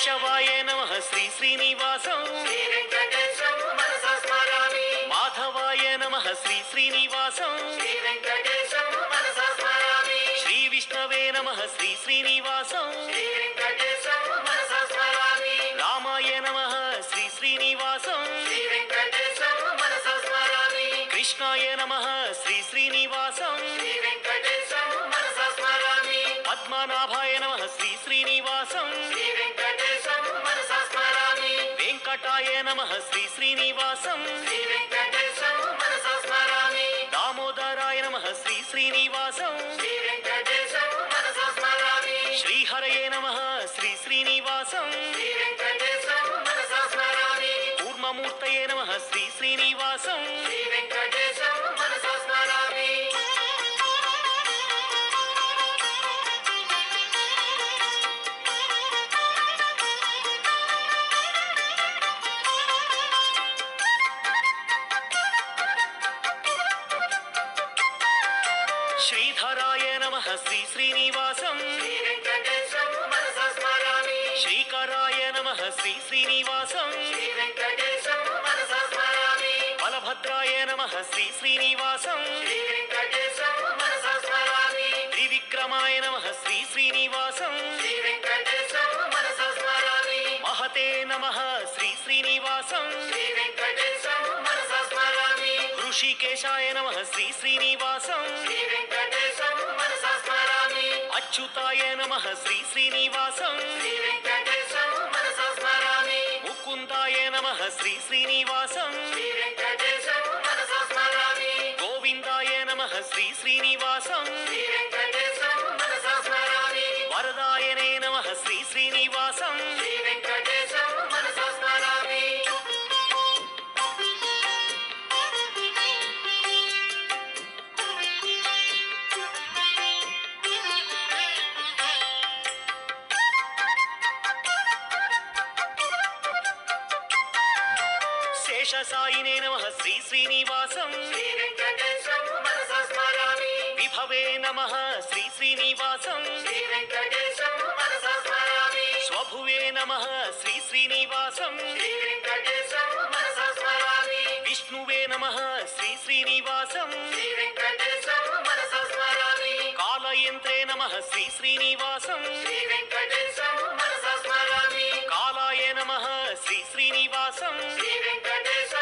కేశవాయ నమః శ్రీ శ్రీనివాసం శ్రీ వెంకటేశం మనసా స్మరామి. మాధవాయ నమః శ్రీ శ్రీనివాసం శ్రీ వెంకటేశం మనసా స్మరామి. శ్రీ విష్ణవే నమః శ్రీ శ్రీనివాసం శ్రీ వెంకటేశం మనసా స్మరామి. రామాయ నమః శ్రీ శ్రీనివాసం శ్రీ వెంకటేశం మనసా స్మరామి. కృష్ణాయ నమః శ్రీ శ్రీనివాసం శ్రీ వెంకటేశం మనసా స్మరామి. పద్మనాభాయ నమః శ్రీ శ్రీనివాసం శ్రీ వెంకటేశం మనసా స్మరామి. వెంకటాయ నమః శ్రీ శ్రీనివాసం శ్రీ వెంకటేశం మనసా స్మరామి. దామోదరాయ నమః శ్రీ శ్రీనివాసం శ్రీ వెంకటేశం మనసా స్మరామి. శ్రీహరయే నమః శ్రీ శ్రీనివాసం శ్రీ వెంకటేశం మనసా స్మరామి. కూర్మమూర్తయే నమః శ్రీ శ్రీనివాసం శ్రీ వెంకటేశం మనసా స్మరామి. శ్రీధరాయ నమః శ్రీ శ్రీనివాసం శ్రీ వెంకటేశం మనసా స్మరామి. శ్రీకరాయ నమః శ్రీ శ్రీనివాసం శ్రీ వెంకటేశం మనసా స్మరామి. బలభద్రాయ నమః శ్రీ శ్రీనివాసం శ్రీ వెంకటేశం మనసా స్మరామి. త్రివిక్రమాయ నమః శ్రీ శ్రీనివాసం శ్రీ వెంకటేశం మనసా స్మరామి. మహతే నమః శ్రీ శ్రీనివాసం శ్రీ వెంకటేశం మనసా స్మరామి. ఋషికేశాయ నమః శ్రీ శ్రీనివాసం శ్రీ వెంకటేశం మనసా స్మరామి. అచ్యుతాయ నమః శ్రీ శ్రీనివాసం శ్రీ వెంకటేశం మనసా స్మరామి. ముకుందాయ నమః శ్రీ శ్రీనివాసం శ్రీ వెంకటేశం మనసా స్మరామి. గోవిందాయ నమః శ్రీ శ్రీనివాసం శ్రీ వెంకటేశం మనసా స్మరామి. వరదాయనే నమః శ్రీ శ్రీనివాసం శ్రీ వెంకటేశం మనసా స్మరామి. శేషసాయినే నమః శ్రీ శ్రీనివాసం శ్రీ వెంకటేశం మనసా స్మరామి. విభవే నమః శ్రీ శ్రీనివాసం శ్రీ వెంకటేశం మనసా స్మరామి. స్వభువే నమః శ్రీ శ్రీనివాసం శ్రీ వెంకటేశం మనసా స్మరామి. విష్ణువే నమః శ్రీ శ్రీనివాసం శ్రీ వెంకటేశం మనసా స్మరామి. కాలయంత్రే నమః శ్రీ శ్రీనివాసం శ్రీ వెంకటేశం మనసా స్మరామి. కాలాయ నమః శ్రీ శ్రీనివాసం శ్రీ వెంకటేశం